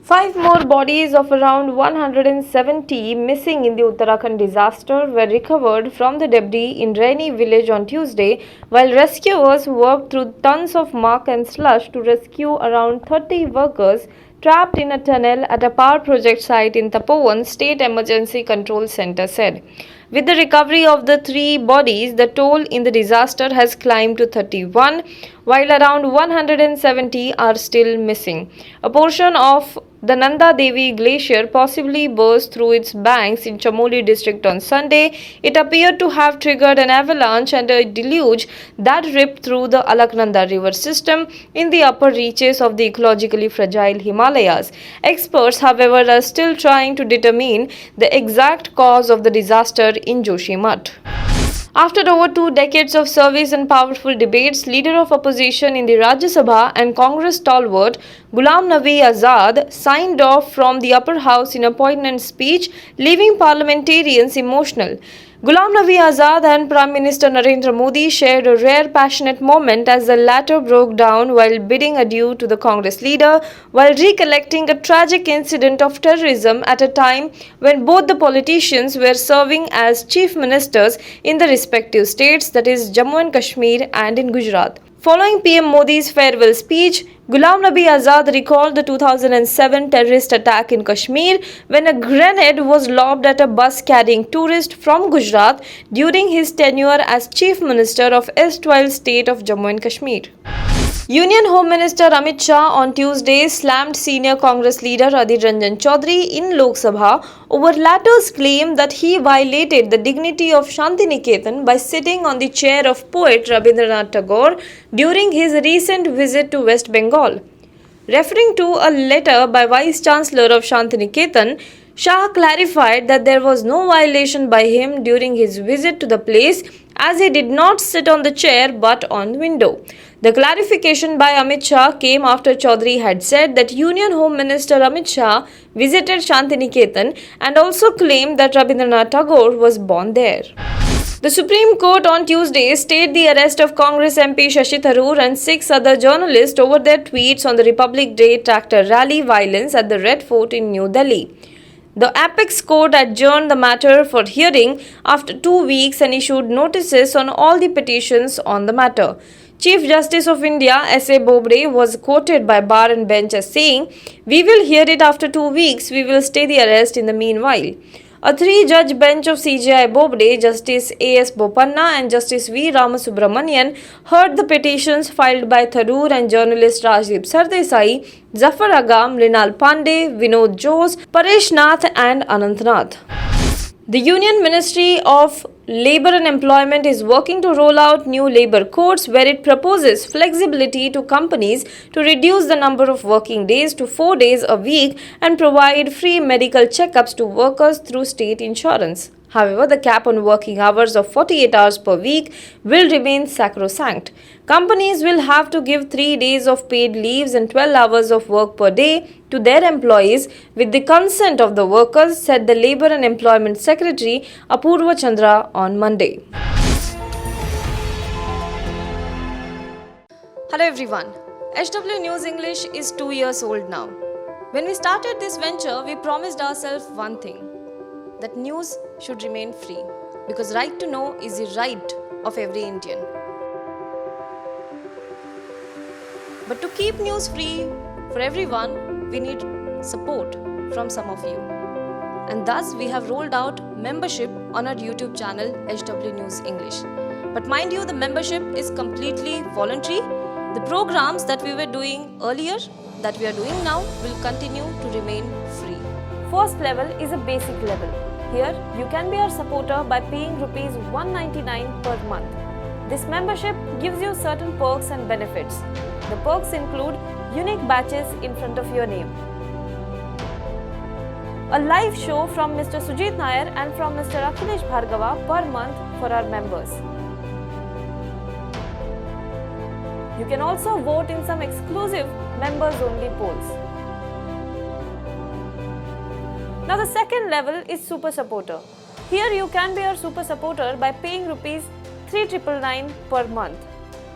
Five more bodies of around 170 missing in the Uttarakhand disaster were recovered from the debris in Raini village on Tuesday, while rescuers worked through tons of muck and slush to rescue around 30 workers trapped in a tunnel at a power project site in Tapovan, State Emergency Control Center said. With the recovery of the three bodies, the toll in the disaster has climbed to 31, while around 170 are still missing. A portion of the Nanda Devi glacier possibly burst through its banks in Chamoli district on Sunday. It appeared to have triggered an avalanche and a deluge that ripped through the Alaknanda river system in the upper reaches of the ecologically fragile Himalayas. Experts, however, are still trying to determine the exact cause of the disaster in Joshimath. After over 2 decades of service and powerful debates, leader of opposition in the Rajya Sabha and Congress stalwart Ghulam Nabi Azad signed off from the upper house in a poignant speech, leaving parliamentarians emotional. Ghulam Nabi Azad and Prime Minister Narendra Modi shared a rare passionate moment as the latter broke down while bidding adieu to the Congress leader, while recollecting a tragic incident of terrorism at a time when both the politicians were serving as chief ministers in the respective states, that is Jammu and Kashmir and in Gujarat. Following PM Modi's farewell speech, Ghulam Nabi Azad recalled the 2007 terrorist attack in Kashmir when a grenade was lobbed at a bus carrying tourists from Gujarat during his tenure as Chief Minister of erstwhile state of Jammu and Kashmir. Union Home Minister Amit Shah on Tuesday slammed senior Congress leader Adhir Ranjan Chaudhary in Lok Sabha over latter's claim that he violated the dignity of Shantiniketan by sitting on the chair of poet Rabindranath Tagore during his recent visit to West Bengal. Referring to a letter by Vice Chancellor of Shantiniketan, Shah clarified that there was no violation by him during his visit to the place as he did not sit on the chair but on the window. The clarification by Amit Shah came after Chaudhary had said that Union Home Minister Amit Shah visited Shantiniketan and also claimed that Rabindranath Tagore was born there. The Supreme Court on Tuesday stayed the arrest of Congress MP Shashi Tharoor and 6 other journalists over their tweets on the Republic Day tractor rally violence at the Red Fort in New Delhi. The Apex Court adjourned the matter for hearing after 2 weeks and issued notices on all the petitions on the matter. Chief Justice of India S.A. Bobde was quoted by bar and bench as saying, "We will hear it after 2 weeks, we will stay the arrest in the meanwhile." A 3-judge bench of CJI Bobde, Justice A.S. Bopanna and Justice V. Ramasubramanian heard the petitions filed by Tharoor and journalist Rajdeep Sardesai, Zafar Agam, Linal Pandey, Vinod Jose, Paresh Nath and Anant Nath. The Union Ministry of Labour and Employment is working to roll out new labour codes where it proposes flexibility to companies to reduce the number of working days to 4 days a week and provide free medical checkups to workers through state insurance. However, the cap on working hours of 48 hours per week will remain sacrosanct. Companies will have to give 3 days of paid leaves and 12 hours of work per day to their employees with the consent of the workers, said the Labour and Employment Secretary Apurva Chandra on Monday. Hello everyone. HW News English is 2 years old now. When we started this venture, we promised ourselves one thing, that news should remain free, because right to know is the right of every Indian. But to keep news free for everyone, we need support from some of you. And thus we have rolled out membership on our YouTube channel HW News English. But mind you, the membership is completely voluntary. The programs that we were doing earlier, that we are doing now, will continue to remain free. First level is a basic level. Here, you can be our supporter by paying Rs 199 per month. This membership gives you certain perks and benefits. The perks include unique badges in front of your name, a live show from Mr. Sujit Nair and from Mr. Akhilesh Bhargava per month for our members. You can also vote in some exclusive members-only polls. Now the second level is Super Supporter. Here you can be our Super Supporter by paying Rs 3,999 per month.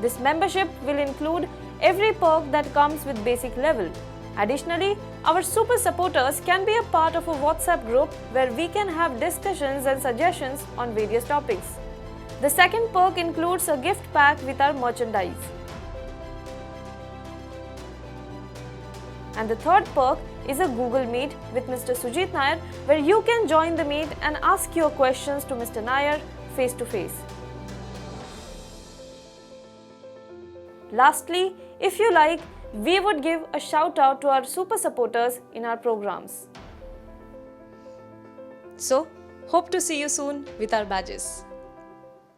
This membership will include every perk that comes with basic level. Additionally, Our super supporters can be a part of a WhatsApp group where we can have discussions and suggestions on various topics. The second perk includes a gift pack with our merchandise. And the third perk is a Google Meet with Mr. Sujit Nair, where you can join the meet and ask your questions to Mr. Nair face to face. Lastly, if you like, we would give a shout out to our super supporters in our programs. So, hope to see you soon with our badges.